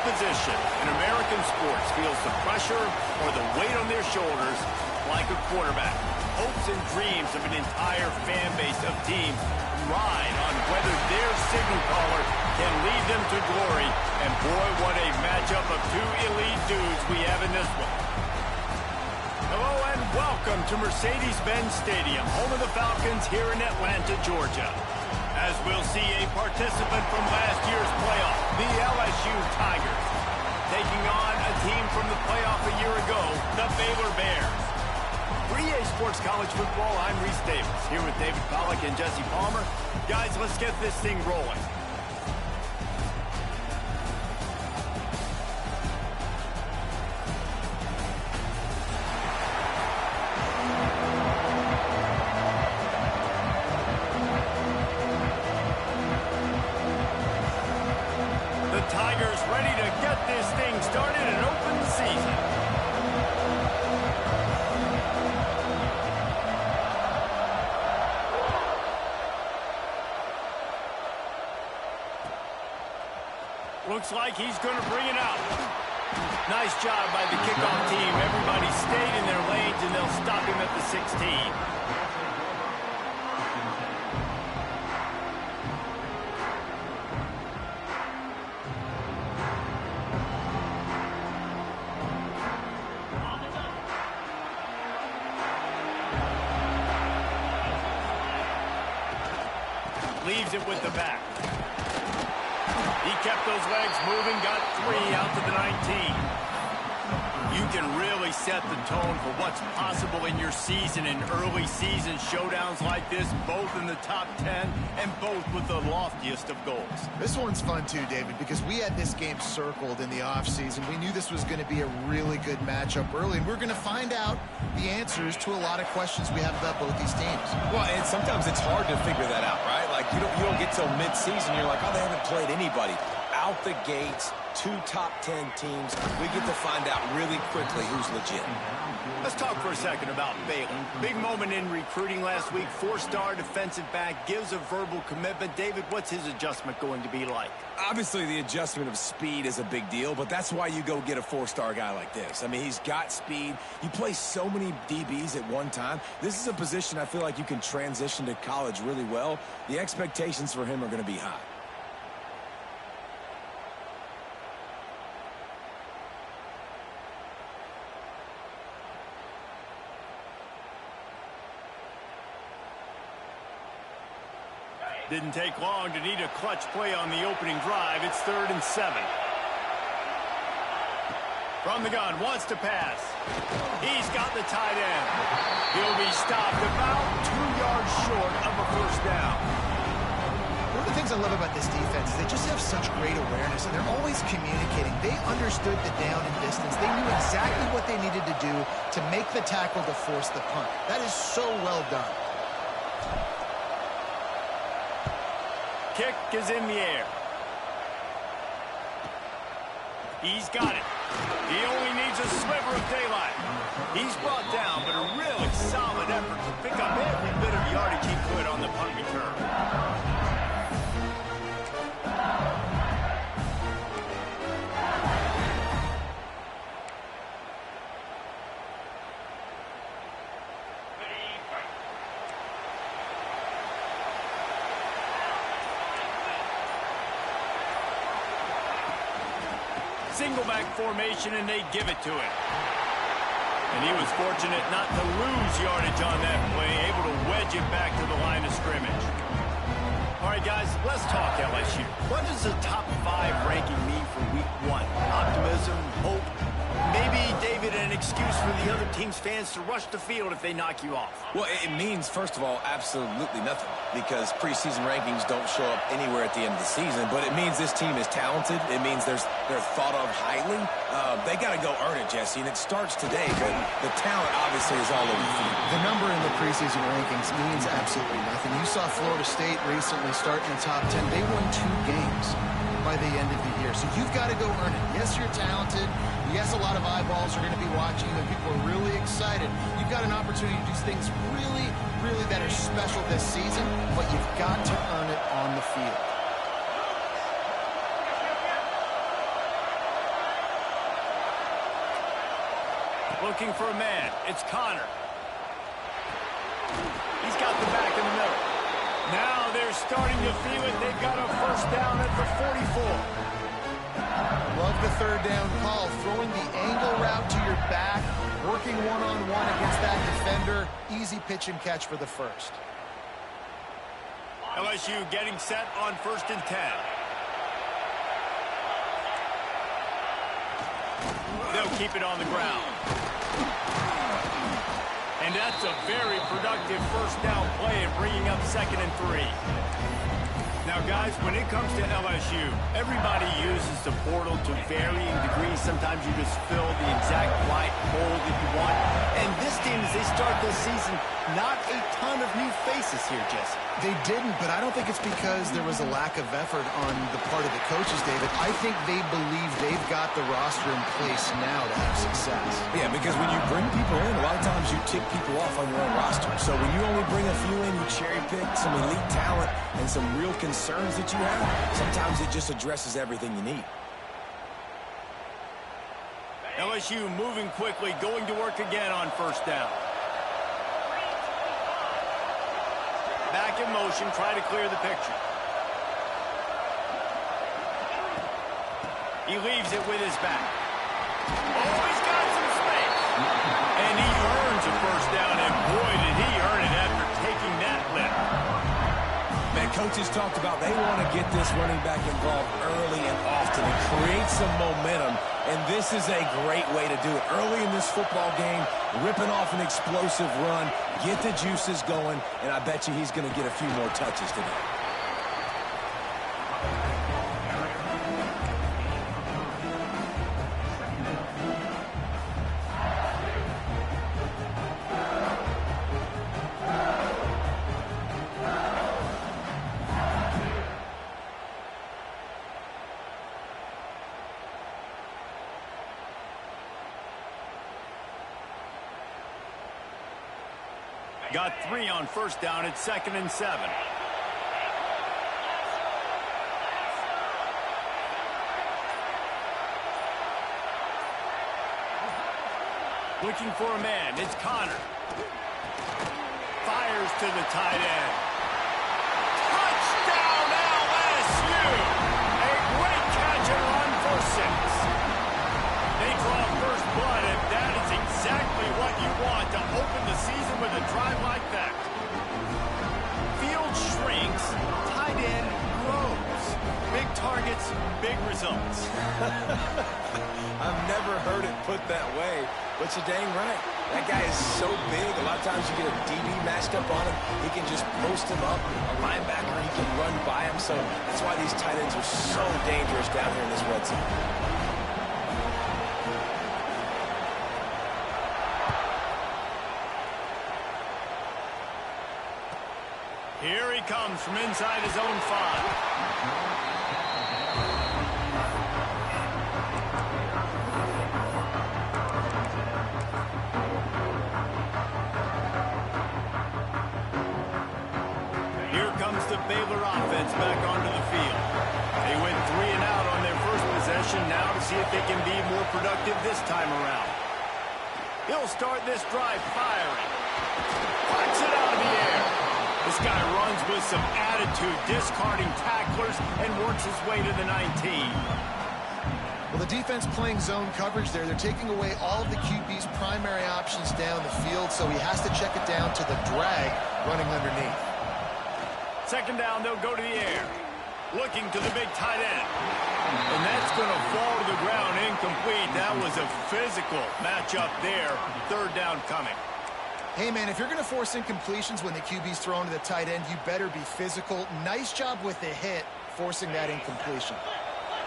position in American sports feels the pressure or the weight on their shoulders like a quarterback. Hopes and dreams of an entire fan base of teams ride on whether their signal caller can lead them to glory. And boy, what a matchup of two elite dudes we have in this one. Hello and welcome to Mercedes-Benz Stadium, home of the Falcons here in Atlanta, Georgia. As we'll see a participant from last year's playoff, the LSU Tigers, taking on a team from the playoff a year ago, the Baylor Bears. For EA Sports College Football, I'm Reese Davis, here with David Pollack and Jesse Palmer. Guys, let's get this thing rolling. Tigers ready to get this thing started and open the season. Looks like he's going to bring it out. Nice job by the kickoff team. Everybody stayed in their lanes, and they'll stop him at the 16. Leaves it with the back. He kept those legs moving, got 3 out to the 19. You can really set the tone for what's possible in your season in early season showdowns like this, both in the top 10 and both with the loftiest of goals. This one's fun too, David, because we had this game circled in the offseason. We knew this was going to be a really good matchup early, and we're going to find out the answers to a lot of questions we have about both these teams. Well, and sometimes it's hard to figure that out, right? Like, you don't get till mid-season, you're like, oh, they haven't played anybody. Out the gates, 2 top 10 teams. We get to find out really quickly who's legit. Let's talk for a second about Baylor. Big moment in recruiting last week. 4-star defensive back, gives a verbal commitment. David, what's his adjustment going to be like? Obviously, the adjustment of speed is a big deal, but that's why you go get a 4-star guy like this. I mean, he's got speed. You play so many DBs at one time. This is a position I feel like you can transition to college really well. The expectations for him are going to be high. Didn't take long to need a clutch play on the opening drive. It's 3rd and 7. From the gun, wants to pass. He's got the tight end. He'll be stopped about 2 yards short of a 1st down. One of the things I love about this defense is they just have such great awareness, and they're always communicating. They understood the down and distance. They knew exactly what they needed to do to make the tackle to force the punt. That is so well done. Kick is in the air. He's got it. He only needs a sliver of daylight. He's brought down, but a really solid effort to pick up every bit of yardage he could on the punt return. Single back formation, and they give it to him. And he was fortunate not to lose yardage on that play, able to wedge it back to the line of scrimmage. All right, guys, let's talk LSU. What does the top 5 ranking mean for week 1? Optimism, hope, maybe, David, an excuse for the other team's fans to rush the field if they knock you off? Well, it means, first of all, absolutely nothing, because preseason rankings don't show up anywhere at the end of the season, but it means this team is talented. It means they're thought of highly. They got to go earn it, Jesse, and it starts today, but the talent obviously is all over the field. The number in the preseason rankings means absolutely nothing. You saw Florida State recently start in the top 10. They won 2 games by the end of the year, so you've got to go earn it. Yes, you're talented. Yes, a lot of eyeballs are going to be watching you, and people are really excited. You've got an opportunity to do things really, really that are special this season, but you've got to earn it on the field. looking for a man. It's Connor. He's got the back in the middle. Now they're starting to feel it. They've got a first down at the 44. Love the third down call. Throwing the angle route to your back, working one-on-one against that defender. Easy pitch and catch for the first. LSU getting set on 1st and 10. They'll keep it on the ground. And that's a very productive first down play and bringing up 2nd and 3. Now, guys, when it comes to LSU, everybody uses the portal to varying degrees. Sometimes you just fill the exact right hole that you want. And this team, as they start this season, not a ton of new faces here, Jesse. They didn't, but I don't think it's because there was a lack of effort on the part of the coaches, David. I think they believe they've got the roster in place now to have success. Yeah, because when you bring people in, a lot of times you tick people off on your own roster. So when you only bring a few in, you cherry pick some elite talent and some real concerns that you have, sometimes it just addresses everything you need. LSU moving quickly, going to work again on 1st down. Back in motion, try to clear the picture. He leaves it with his back. Oh, he's got some space. And he earns a first down, and boy, did he earn it after taking that lift. Man, coaches talked about they want to get this running back involved early and often and create some momentum, and this is a great way to do it. Early in this football game, ripping off an explosive run, get the juices going, and I bet you he's going to get a few more touches today. Got 3 on 1st down at 2nd and 7. Looking for a man. It's Connor. Fires to the tight end. Touchdown LSU! A great catch and run for 6. They draw first blood, and that is exactly what you want to open the season with a drive like that. Field shrinks, tight end grows. Big targets, big results. I've never heard it put that way, but you're dang right. That guy is so big, a lot of times you get a DB matched up on him. He can just post him up. A linebacker, he can run by him. So that's why these tight ends are so dangerous down here in this red zone. Here he comes from inside his own 5. Here comes the Baylor offense back onto the field. They went 3 and out on their first possession, now to see if they can be more productive this time around. He'll start this drive firing. Puts it out of the air. This guy runs with some attitude, discarding tacklers, and works his way to the 19. Well, the defense playing zone coverage there. They're taking away all of the QB's primary options down the field, so he has to check it down to the drag running underneath. 2nd down, they'll go to the air. Looking to the big tight end. And that's going to fall to the ground incomplete. That was a physical matchup there. 3rd down coming. Hey, man, if you're going to force incompletions when the QB's thrown to the tight end, you better be physical. Nice job with the hit, forcing that incompletion.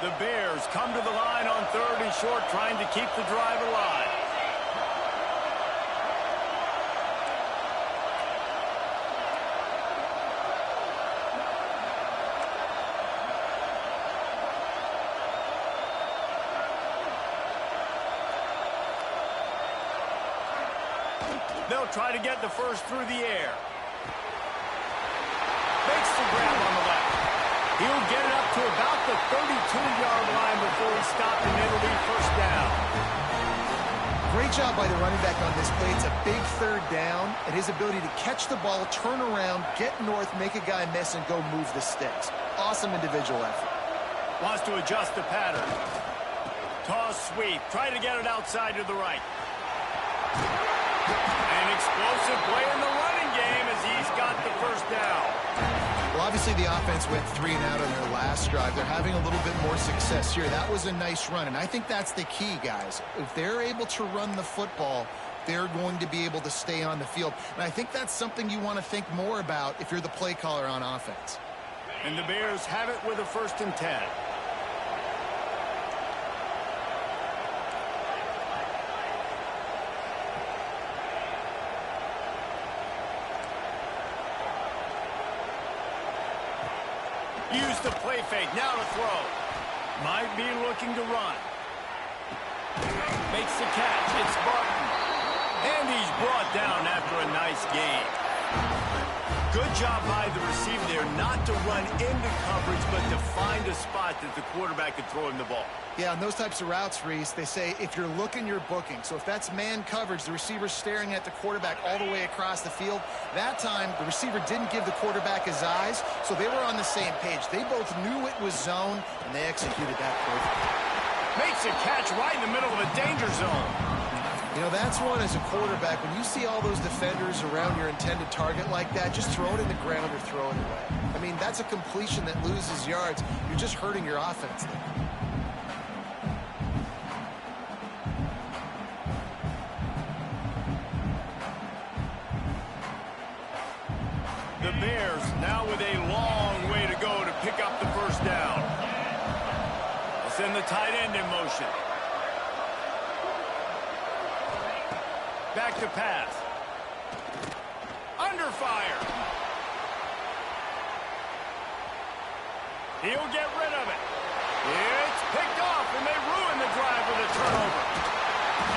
The Bears come to the line on 3rd and short, trying to keep the drive alive. They'll try to get the first through the air. Makes the grab on the left. He'll get it up to about the 32-yard line before he's stopped, and it'll be 1st down. Great job by the running back on this play. It's a big third down, and his ability to catch the ball, turn around, get north, make a guy miss, and go move the sticks. Awesome individual effort. Wants to adjust the pattern. Toss sweep. Try to get it outside to the right. An explosive play in the running game as he's got the first down. Well, obviously the offense went 3 and out on their last drive. They're having a little bit more success here. That was a nice run, and I think that's the key, guys. If they're able to run the football, they're going to be able to stay on the field. And I think that's something you want to think more about if you're the play caller on offense. And the Bears have it with a 1st and 10. Use the play fake. Now to throw. Might be looking to run. Makes the catch. It's Barton. And he's brought down after a nice gain. Good job by the receiver there not to run into coverage, but to find a spot that the quarterback could throw him the ball. Yeah, on those types of routes, Reese, they say if you're looking, you're booking. So if that's man coverage, the receiver's staring at the quarterback all the way across the field. That time, the receiver didn't give the quarterback his eyes, so they were on the same page. They both knew it was zone, and they executed that perfectly. Makes a catch right in the middle of a danger zone. You know, that's one as a quarterback. When you see all those defenders around your intended target like that, just throw it in the ground or throw it away. I mean, that's a completion that loses yards. You're just hurting your offense there. The Bears now with a long way to go to pick up the first down. They'll send the tight end in motion. Back to pass. Under fire. He'll get rid of it. It's picked off, and they ruin the drive with a turnover.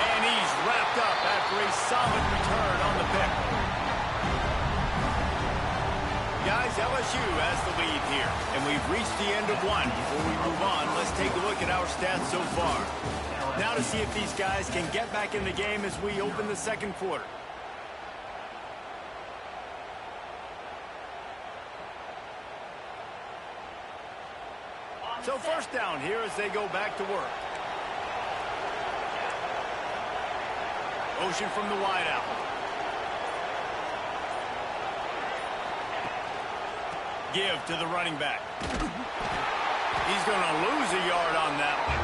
And he's wrapped up after a solid return on the pick. Guys, LSU has the lead here, and we've reached the end of one. Before we move on, let's take a look at our stats so far. Now to see if these guys can get back in the game as we open the second quarter. So first down here as they go back to work. Motion from the wideout. Give to the running back. He's going to lose a yard on that one.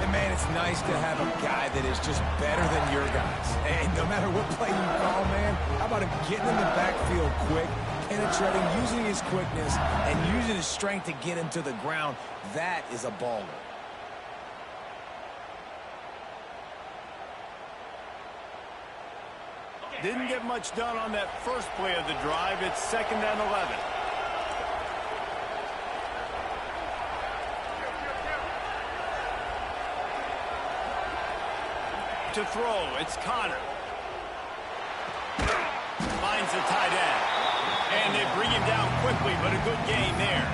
And, man, it's nice to have a guy that is just better than your guys. And no matter what play you call, man, how about him getting in the backfield quick, penetrating, using his quickness, and using his strength to get him to the ground? That is a baller. Didn't get much done on that first play of the drive. It's 2nd and 11. To throw, it's Connor. Finds the tight end. And they bring him down quickly, but a good gain there.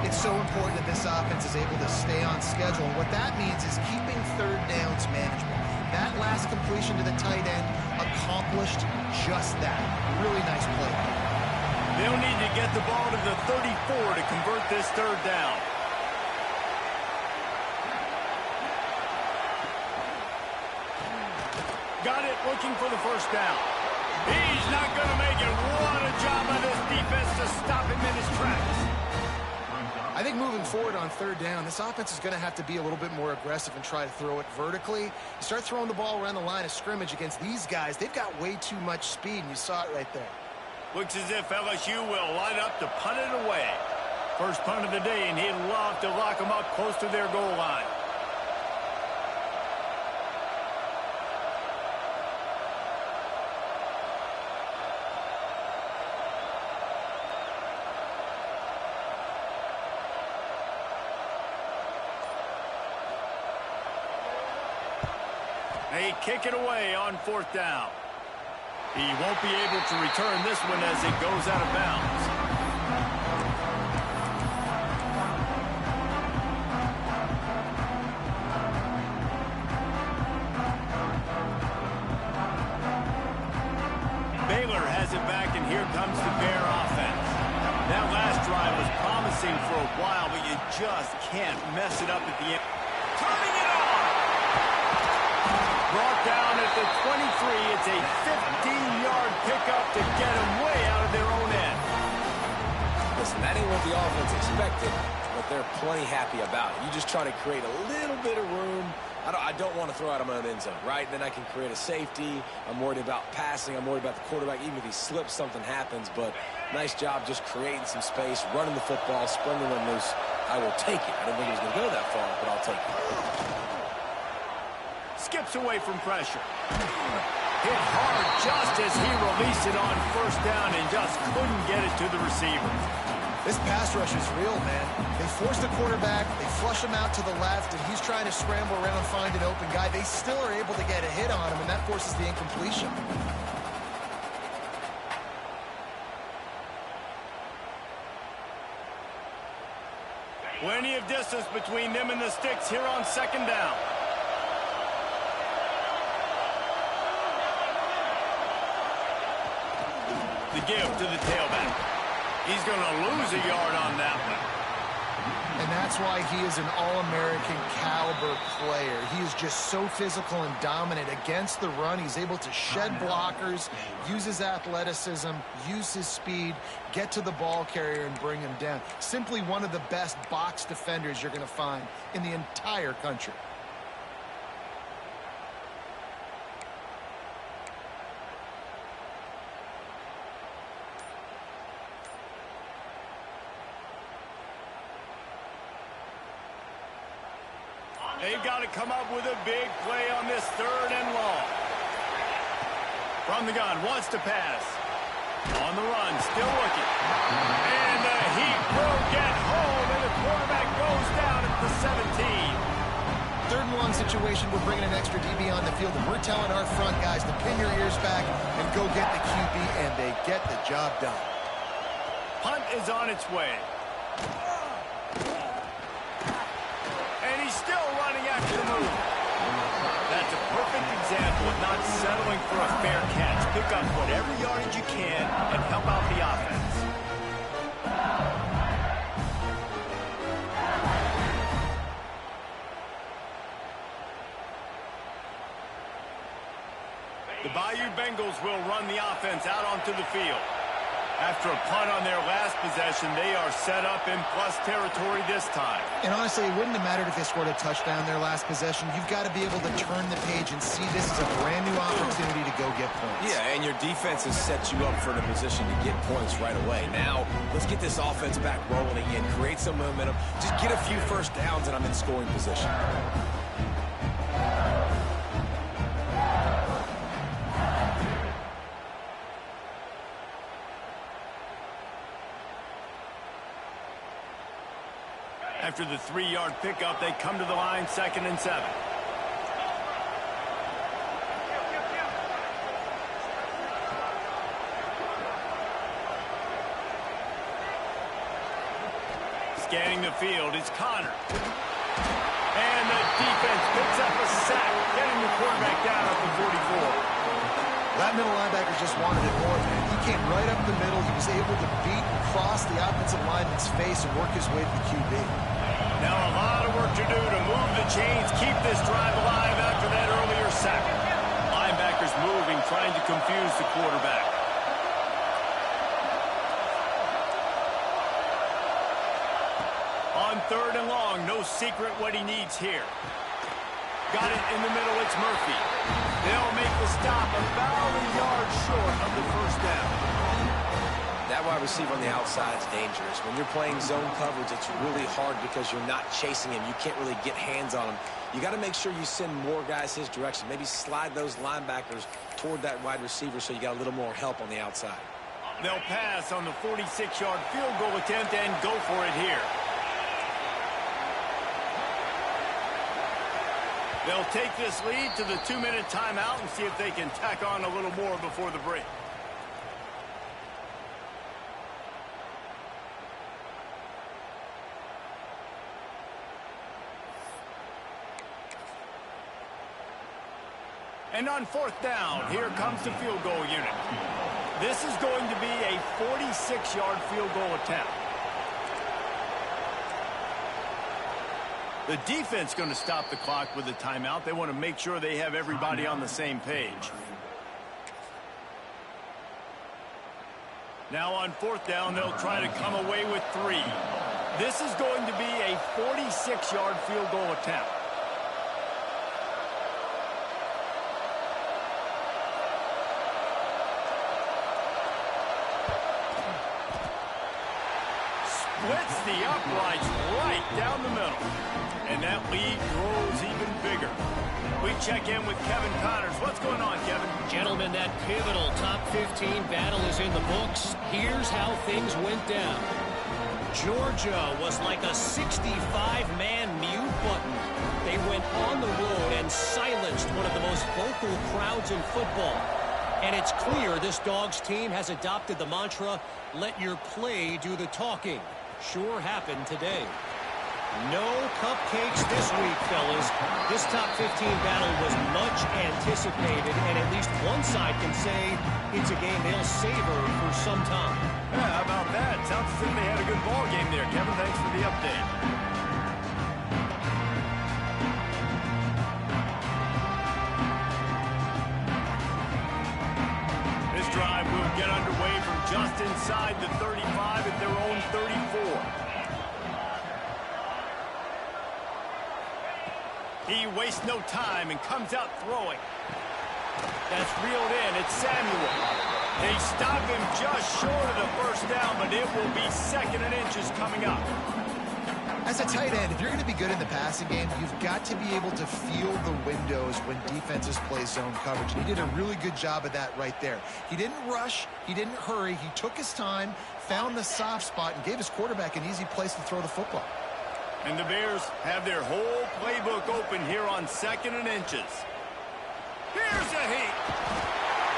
It's so important that this offense is able to stay on schedule. And what that means is keeping third downs management. That last completion to the tight end accomplished just that. Really nice play. They'll need to get the ball to the 34 to convert this third down. Got it, looking for the first down. He's not going to make it. What a job by this defense to stop him in his tracks. I think moving forward on third down, this offense is going to have to be a little bit more aggressive and try to throw it vertically. You start throwing the ball around the line of scrimmage against these guys, they've got way too much speed, and you saw it right there. Looks as if LSU will line up to punt it away. First punt of the day, and he'd love to lock them up close to their goal line. They kick it away on 4th down. He won't be able to return this one as it goes out of bounds. it back, and here comes the Bear offense. That last drive was promising for a while, but you just can't mess it up at the end. Turning it on! Brought down at the 23. It's a 15-yard pickup to get them way out of their own end. Listen, that ain't what the offense expected, but they're plenty happy about it. You just try to create a little bit of room. I don't want to throw out of my own end zone, right? Then I can create a safety. I'm worried about passing. I'm worried about the quarterback. Even if he slips, something happens. But nice job just creating some space, running the football, springing them loose. I will take it. I didn't think it was going to go that far, but I'll take it. Skips away from pressure. Hit hard just as he released it on first down and just couldn't get it to the receiver. This pass rush is real, man. They force the quarterback, they flush him out to the left, and he's trying to scramble around and find an open guy. They still are able to get a hit on him, and that forces the incompletion. Plenty of distance between them and the sticks here on second down. The give to the tailback. He's going to lose a yard on that one. And that's why he is an All-American caliber player. He is just so physical and dominant against the run. He's able to shed blockers, use his athleticism, use his speed, get to the ball carrier and bring him down. Simply one of the best box defenders you're going to find in the entire country. They've got to come up with a big play on this third and long. From the gun, wants to pass. On the run, still looking. And the heat will get home, and the quarterback goes down at the 17. Third and long situation, we're bringing an extra DB on the field, and we're telling our front guys to pin your ears back and go get the QB, and they get the job done. Punt is on its way. Still running after the move. That's a perfect example of not settling for a fair catch. Pick up whatever yardage you can and help out the offense. The Bayou Bengals will run the offense out onto the field. After a punt on their last possession, they are set up in plus territory this time. And honestly, it wouldn't have mattered if they scored a touchdown their last possession. You've got to be able to turn the page and see this as a brand new opportunity to go get points. Yeah, and your defense has set you up for the position to get points right away. Now, let's get this offense back rolling again, create some momentum, just get a few first downs, and I'm in scoring position. After the 3-yard pickup, they come to the line, 2nd and 7. Scanning the field is Connor. And the defense picks up a sack, getting the quarterback down at the 44. That middle linebacker just wanted it more, man. He came right up the middle. He was able to beat and cross the offensive lineman's face and work his way to the QB. Now a lot of work to do to move the chains, keep this drive alive after that earlier sack. Linebackers moving, trying to confuse the quarterback. On 3rd and long, no secret what he needs here. Got it in the middle, it's Murphy. They'll make the stop about a yard short of the first down. That wide receiver on the outside is dangerous. When you're playing zone coverage, it's really hard because you're not chasing him. You can't really get hands on him. You got to make sure you send more guys his direction. Maybe slide those linebackers toward that wide receiver so you got a little more help on the outside. They'll pass on the 46-yard field goal attempt and go for it here. They'll take this lead to the 2-minute timeout and see if they can tack on a little more before the break. And on 4th down, here comes the field goal unit. This is going to be a 46-yard field goal attempt. The defense going to stop the clock with a timeout. They want to make sure they have everybody on the same page. Now on fourth down, they'll try to come away with 3. This is going to be a 46-yard field goal attempt. Splits the uprights right down the middle. And that lead grows even bigger. We check in with Kevin Connors. What's going on, Kevin? Gentlemen, that pivotal top 15 battle is in the books. Here's how things went down. Georgia was like a 65-man mute button. They went on the road and silenced one of the most vocal crowds in football. And it's clear this Dogs team has adopted the mantra, let your play do the talking. Sure happened today. No cupcakes this week, fellas. This top 15 battle was much anticipated, and at least one side can say it's a game they'll savor for some time. Yeah, how about that? Sounds as if they had a good ball game there. Kevin, thanks for the update. This drive will get underway from just inside the 35 at their own 34. He wastes no time and comes out throwing. That's reeled in. It's Samuel. They stop him just short of the first down, but it will be 2nd and inches coming up. As a tight end, if you're going to be good in the passing game, you've got to be able to feel the windows when defenses play zone coverage. And he did a really good job of that right there. He didn't rush. He didn't hurry. He took his time, found the soft spot, and gave his quarterback an easy place to throw the football. And the Bears have their whole playbook open here on 2nd and inches. Here's a heat.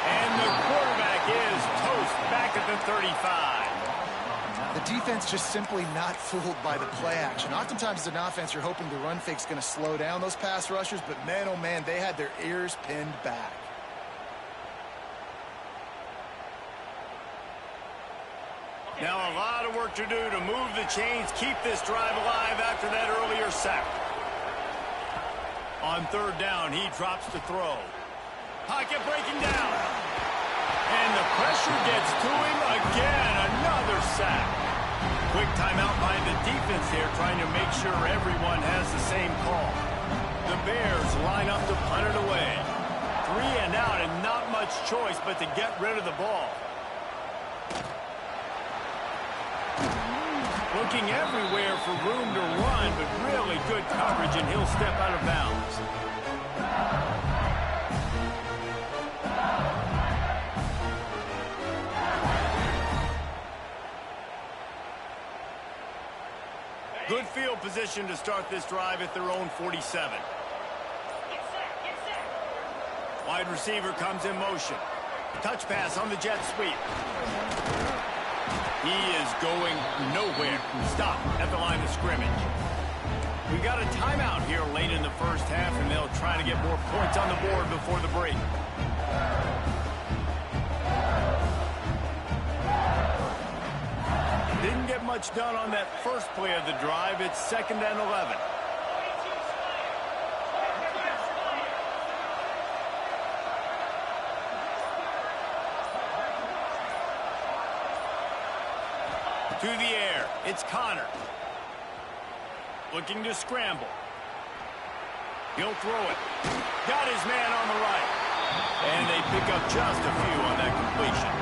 And the quarterback is toast back at the 35. The defense just simply not fooled by the play action. Oftentimes as an offense, you're hoping the run fake's going to slow down those pass rushers, but man, oh man, they had their ears pinned back. Now a lot of work to do to move the chains, keep this drive alive after that earlier sack. On 3rd down, he drops to throw. Pocket breaking down. And the pressure gets to him again. Another sack. Quick timeout by the defense here, trying to make sure everyone has the same call. The Bears line up to punt it away. 3 and out, and not much choice but to get rid of the ball. Looking everywhere for room to run, but really good coverage, and he'll step out of bounds. Good field position to start this drive at their own 47. Wide receiver comes in motion. Touch pass on the jet sweep. He is going nowhere. Stop at the line of scrimmage. We got a timeout here late in the first half, and they'll try to get more points on the board before the break. Didn't get much done on that first play of the drive. It's 2nd and 11. To the air, it's Connor. Looking to scramble. He'll throw it. Got his man on the right. And they pick up just a few on that completion.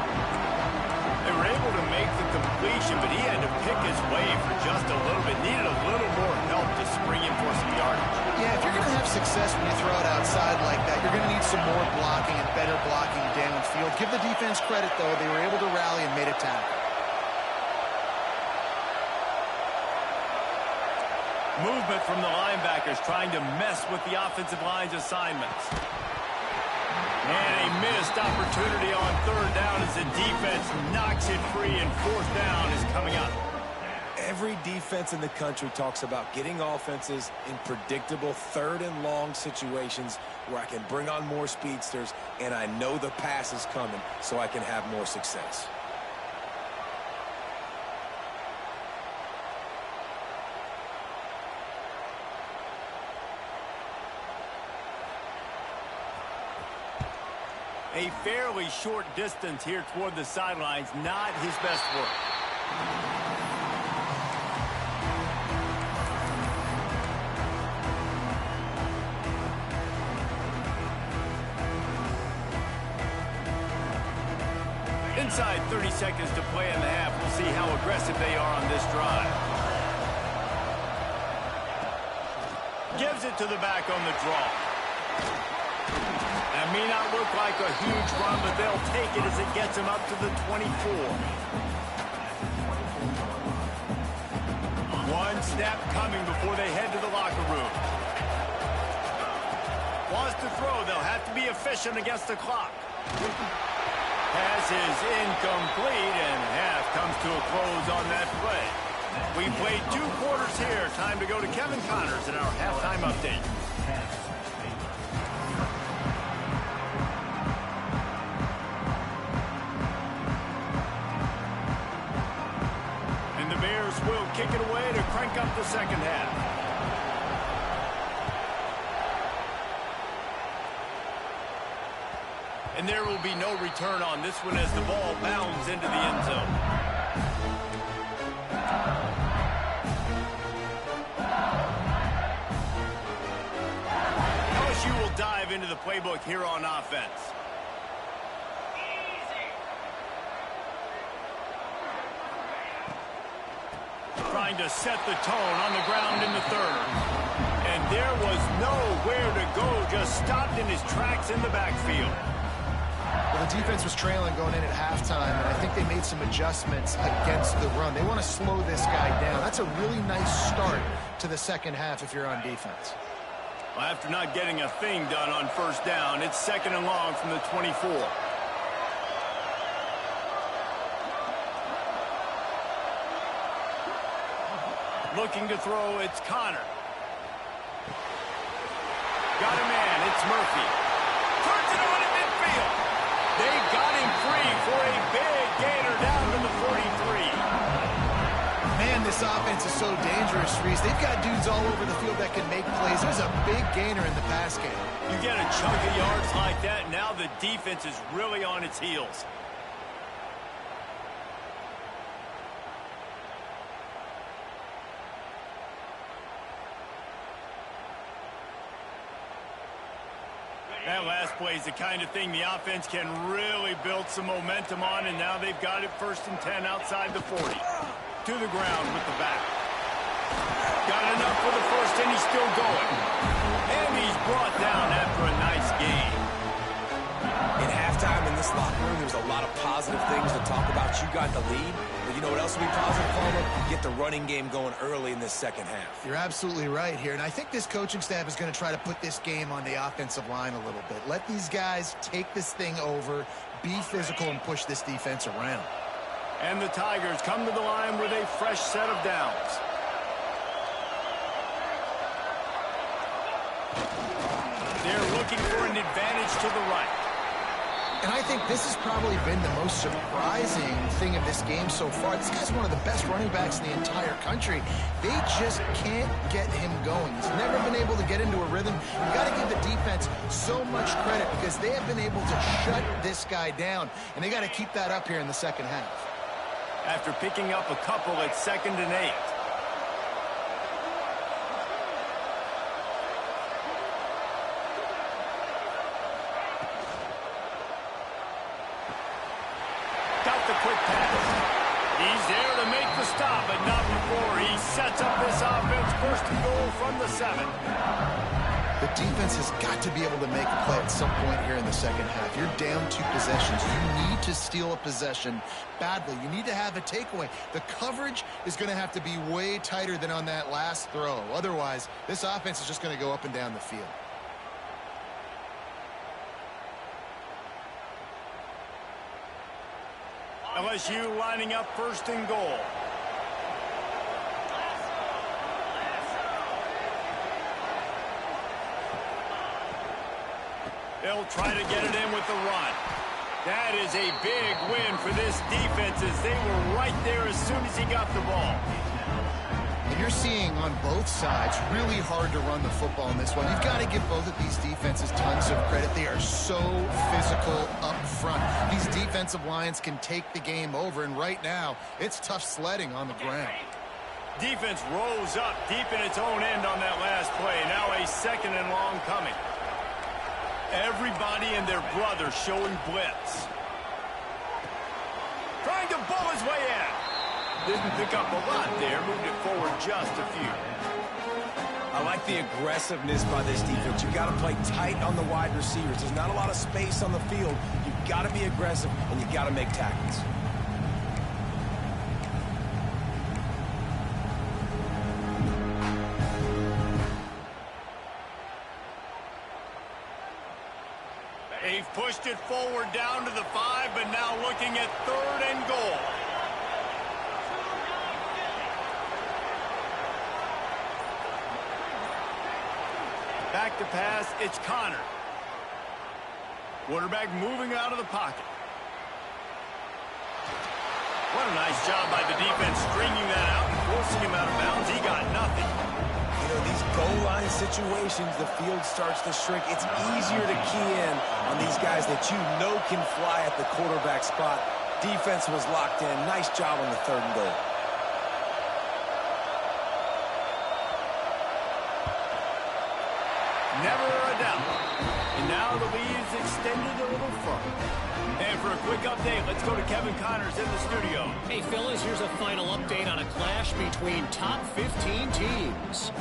They were able to make the completion, but he had to pick his way for just a little bit. Needed a little more help to spring him for some yardage. Yeah, if you're going to have success when you throw it outside like that, you're going to need some more blocking and better blocking downfield. Give the defense credit, though. They were able to rally and made a tackle. Movement from the linebackers trying to mess with the offensive line's assignments. And a missed opportunity on 3rd down as the defense knocks it free, and 4th down is coming up. Every defense in the country talks about getting offenses in predictable third and long situations where I can bring on more speedsters and I know the pass is coming so I can have more success. A fairly short distance here toward the sidelines, not his best work. Inside 30 seconds to play in the half. We'll see how aggressive they are on this drive. Gives it to the back on the draw. That may not look like a huge run, but they'll take it as it gets them up to the 24. One snap coming before they head to the locker room. Wants to throw. They'll have to be efficient against the clock. Pass is incomplete, and half comes to a close on that play. We played 2 quarters here. Time to go to Kevin Connors in our halftime update. And the Bears will kick it away to crank up the second half. And there will be no return on this one as the ball bounds into the end zone. LSU will dive into the playbook here on offense. Trying to set the tone on the ground in the third. And there was nowhere to go, just stopped in his tracks in the backfield. Well, the defense was trailing going in at halftime, and I think they made some adjustments against the run. They want to slow this guy down. That's a really nice start to the second half if you're on defense. Well, after not getting a thing done on first down, it's second and long from the 24. Looking to throw, it's Connor. Got a man, it's Murphy. Turns it over to midfield. They got him free for a big gainer down to the 43. Man, this offense is so dangerous, Reese. They've got dudes all over the field that can make plays. There's a big gainer in the pass game. You get a chunk of yards like that, now the defense is really on its heels. That last play is the kind of thing the offense can really build some momentum on, and now they've got it 1st and 10 outside the 40. To the ground with the back. Got enough for the first, and he's still going. And he's brought down after a nice game. In halftime in this locker room, there's a lot of positive things to talk about. You got the lead, but you know what else will be positive, Palmer? Get the running game going early in this second half. You're absolutely right here, and I think this coaching staff is going to try to put this game on the offensive line a little bit. Let these guys take this thing over, be physical, and push this defense around. And the Tigers come to the line with a fresh set of downs. They're looking for an advantage to the right. And I think this has probably been the most surprising thing of this game so far. This guy's one of the best running backs in the entire country. They just can't get him going. He's never been able to get into a rhythm. You got to give the defense so much credit because they have been able to shut this guy down. And they got to keep that up here in the second half. After picking up a couple at 2nd and 8. Got the quick pass. He's there to make the stop, but not before he sets up this offense. 1st and goal from the 7. The defense has got to be able to make a play at some point here in the second half. You're down 2 possessions. You need to steal a possession badly. You need to have a takeaway. The coverage is going to have to be way tighter than on that last throw. Otherwise, this offense is just going to go up and down the field. LSU lining up 1st and goal. They'll try to get it in with the run. That is a big win for this defense as they were right there as soon as he got the ball. And you're seeing on both sides really hard to run the football in this one. You've got to give both of these defenses tons of credit. They are so physical up front. These defensive lines can take the game over, and right now it's tough sledding on the ground. Defense rose up deep in its own end on that last play. Now a 2nd and long coming. Everybody and their brother showing blitz. Trying to bull his way in. Didn't pick up a lot there. Moved it forward just a few. I like the aggressiveness by this defense. You've got to play tight on the wide receivers. There's not a lot of space on the field. You've got to be aggressive, and you've got to make tackles. They've pushed it forward down to the 5, but now looking at 3rd and goal. Back to pass, it's Connor. Quarterback moving out of the pocket. What a nice job by the defense stringing that out and forcing him out of bounds. He got nothing. You know, these goal line situations, the field starts to shrink. It's easier to key in on these guys that you know can fly at the quarterback spot. Defense was locked in. Nice job on the 3rd and goal. Never a doubt. And now the lead is extended a little further. And for a quick update, let's go to Kevin Connors in the studio. Hey, fellas, here's a final update on a clash between top 15 teams.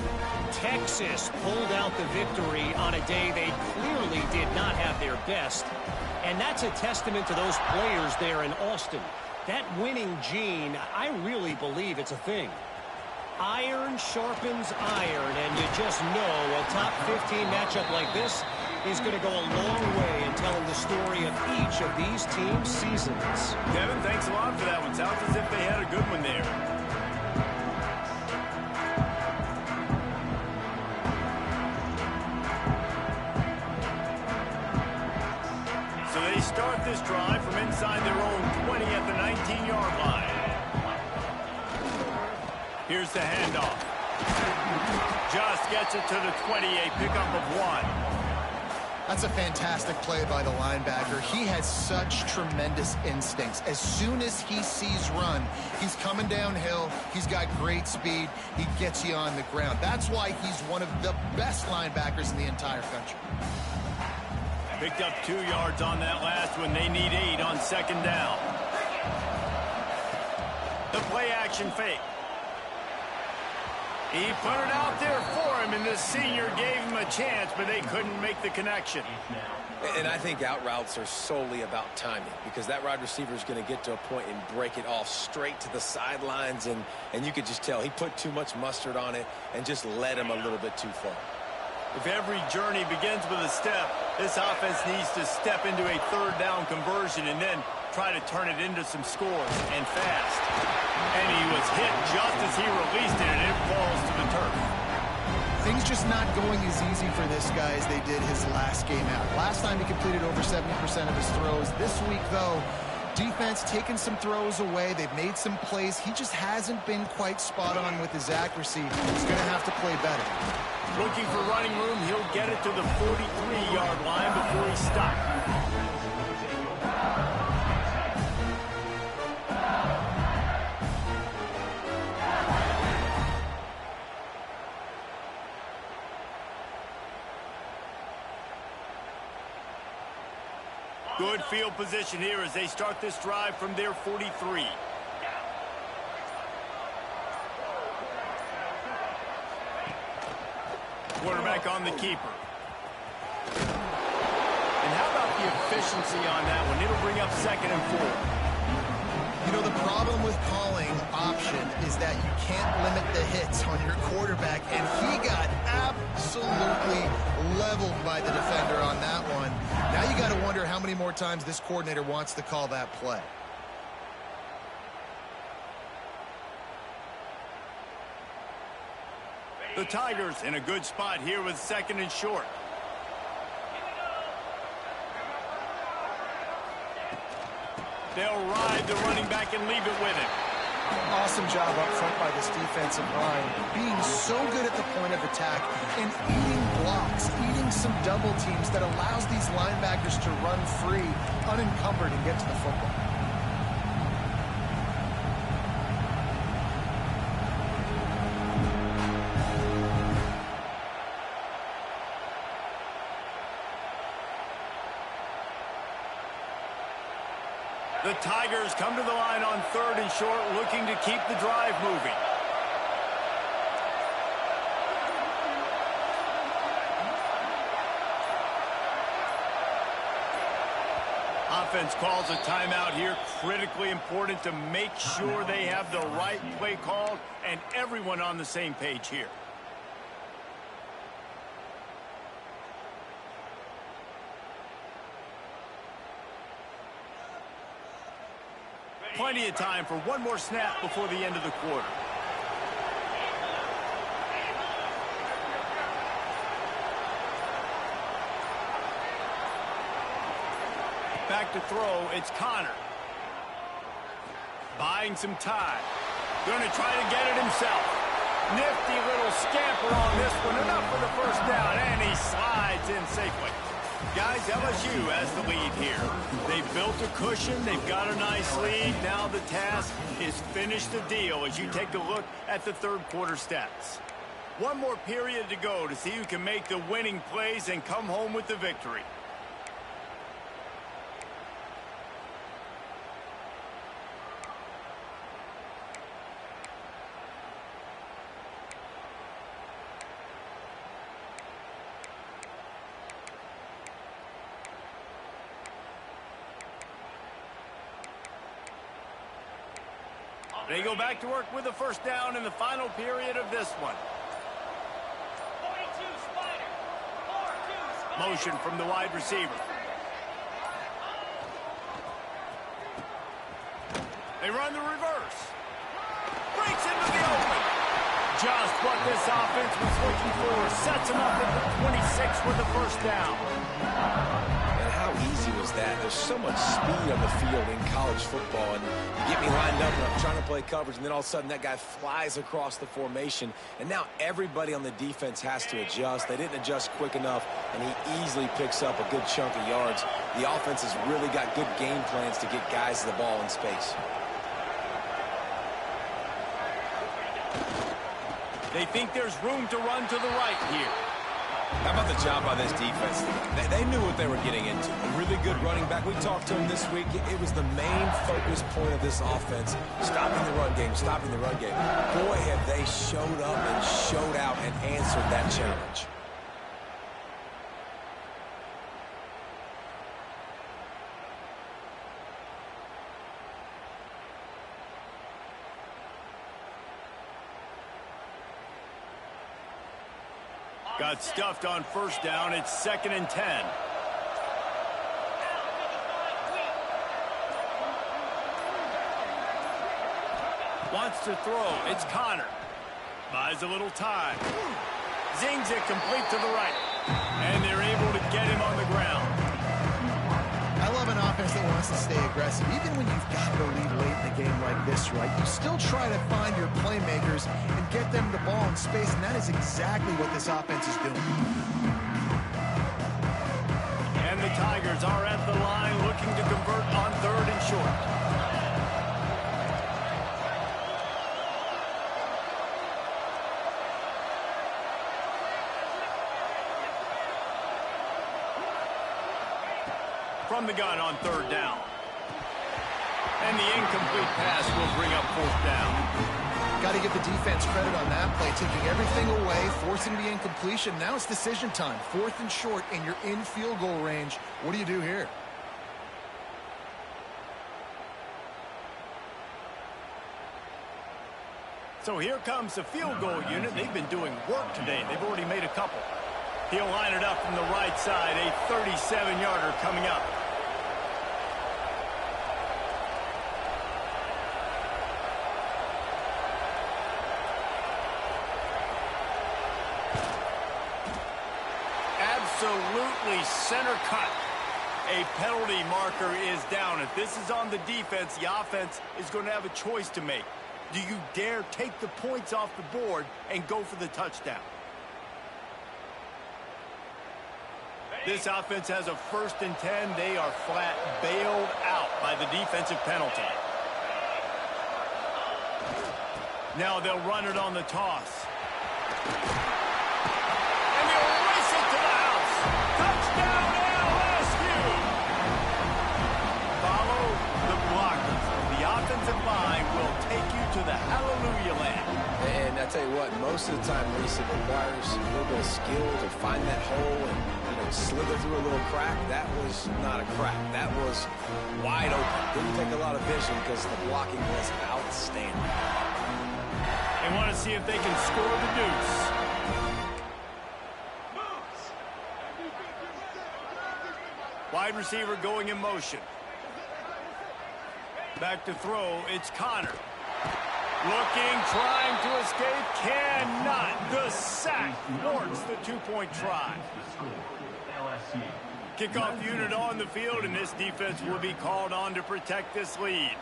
Texas pulled out the victory on a day they clearly did not have their best. And that's a testament to those players there in Austin. That winning gene, I really believe it's a thing. Iron sharpens iron, and you just know a top 15 matchup like this is going to go a long way in telling the story of each of these teams' seasons. Kevin, thanks a lot for that one. Sounds as if they had a good one there. So they start this drive from inside their own 20 at the 19-yard line. Here's the handoff. Just gets it to the 20, a pickup of 1. That's a fantastic play by the linebacker. He has such tremendous instincts. As soon as he sees run, he's coming downhill. He's got great speed. He gets you on the ground. That's why he's one of the best linebackers in the entire country. Picked up 2 yards on that last one. They need 8 on 2nd down. The play action fake. He put it out there for him, and the senior gave him a chance, but they couldn't make the connection. And I think out routes are solely about timing, because that wide receiver is going to get to a point and break it off straight to the sidelines, and you could just tell he put too much mustard on it and just led him a little bit too far. If every journey begins with a step, this offense needs to step into a 3rd down conversion and then try to turn it into some scores, and fast. And he was hit just as he released it, and it falls to the turf. Things just not going as easy for this guy as they did his last game out. Last time he completed over 70% of his throws. This week, though, defense taking some throws away. They've made some plays. He just hasn't been quite spot on with his accuracy. He's going to have to play better. Looking for running room, he'll get it to the 43-yard line before he stops. Good field position here as they start this drive from their 43. Quarterback on the keeper. And how about the efficiency on that one? It'll bring up 2nd and 4. You know, the problem with calling option is that you can't limit the hits on your quarterback, and he got absolutely leveled by the defender on that one. Now you got to wonder how many more times this coordinator wants to call that play. The Tigers in a good spot here with 2nd and short. They'll ride the running back and leave it with him. Awesome job up front by this defensive line, being so good at the point of attack and eating blocks, eating some double teams that allows these linebackers to run free, unencumbered, and get to the football. The Tigers come to the line on 3rd and short, looking to keep the drive moving. Offense calls a timeout here. Critically important to make sure they have the right play called and everyone on the same page here. Plenty of time for one more snap before the end of the quarter. Back to throw, it's Connor. Buying some time. Going to try to get it himself. Nifty little scamper on this one. Enough for the first down, and he slides in safely. Guys, LSU has the lead here. They've built a cushion. They've got a nice lead. Now the task is finish the deal as you take a look at the third quarter stats. One more period to go to see who can make the winning plays and come home with the victory. They go back to work with the first down in the final period of this one. Motion from the wide receiver. They run the reverse. Breaks into the open. Just what this offense was looking for. Sets them up at the 26 with the first down. And how easy was that? There's so much speed on the field in college football. And you get me lined up and I'm trying to play coverage, and then all of a sudden that guy flies across the formation. And now everybody on the defense has to adjust. They didn't adjust quick enough, and he easily picks up a good chunk of yards. The offense has really got good game plans to get guys the ball in space. They think there's room to run to the right here. How about the job by this defense? They knew what they were getting into. A really good running back. We talked to him this week. It was the main focus point of this offense. Stopping the run game, stopping the run game. Boy, have they showed up and showed out and answered that challenge. Got stuffed on first down. It's 2nd and 10. Wants to throw. It's Connor. Buys a little time. Zings it complete to the right. And they're able to get him on the ground. I love an offense that wants to stay aggressive. Even when you've got the lead late in the game like this, right, you still try to find your playmakers and get them the ball in space, and that is exactly what this offense is doing. And the Tigers are at the line looking to convert on 3rd and short. From the gun on 3rd down. And the incomplete pass will bring up 4th down. Got to give the defense credit on that play, taking everything away, forcing the incompletion. Now it's decision time. 4th and short, and you're in field goal range. What do you do here? So here comes the field goal unit. They've been doing work today. They've already made a couple. He'll line it up from the right side. A 37-yarder coming up. Absolutely center cut. A penalty marker is down. If this is on the defense, the offense is going to have a choice to make. Do you dare take the points off the board and go for the touchdown? This offense has a 1st and 10. They are flat bailed out by the defensive penalty. Now they'll run it on the toss. And they'll race it to the house. Touchdown, LSU! Follow the blockers. The offensive line will take you to the hallelujah land. And I tell you what, most of the time, Reese, it requires a little bit of skill to find that hole and slither through a little crack. That was not a crack. That was wide open. Didn't take a lot of vision because the blocking was outstanding. They want to see if they can score the deuce. Wide receiver going in motion. Back to throw. It's Connor. Looking, trying to escape. Cannot. The sack thwarts the 2-point try. Kickoff unit on the field, and this defense will be called on to protect this lead.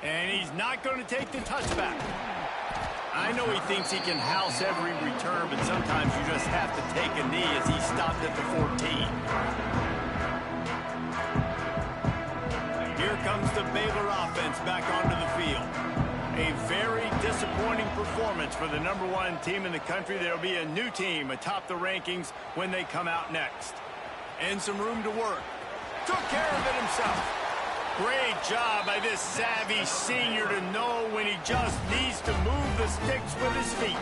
And he's not going to take the touchback. I know he thinks he can house every return, but sometimes you just have to take a knee as he stopped at the 14. Here comes the Baylor offense back onto the field. A very disappointing performance for the #1 team in the country. There will be a new team atop the rankings when they come out next. And some room to work. Took care of it himself. Great job by this savvy senior to know when he just needs to move the sticks with his feet.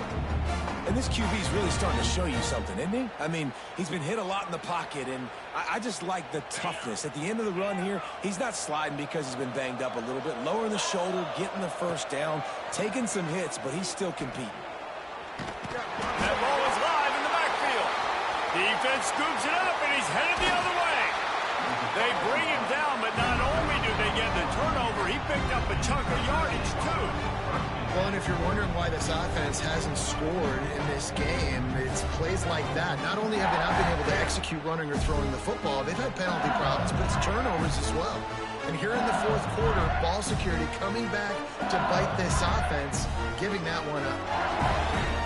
And this QB's really starting to show you something, isn't he? I mean, he's been hit a lot in the pocket, and I just like the toughness. At the end of the run here, he's not sliding because he's been banged up a little bit. Lowering the shoulder, getting the first down, taking some hits, but he's still competing. That ball is live in the backfield. Defense scoops it up, and he's headed the other way. They bring him down, but not only do they get the turnover, he picked up a chunk of yardage, too. Well, and if you're wondering why this offense hasn't scored in this game, it's plays like that. Not only have they not been able to execute running or throwing the football, they've had penalty problems, but it's turnovers as well. And here in the 4th quarter, ball security coming back to bite this offense, giving that one up.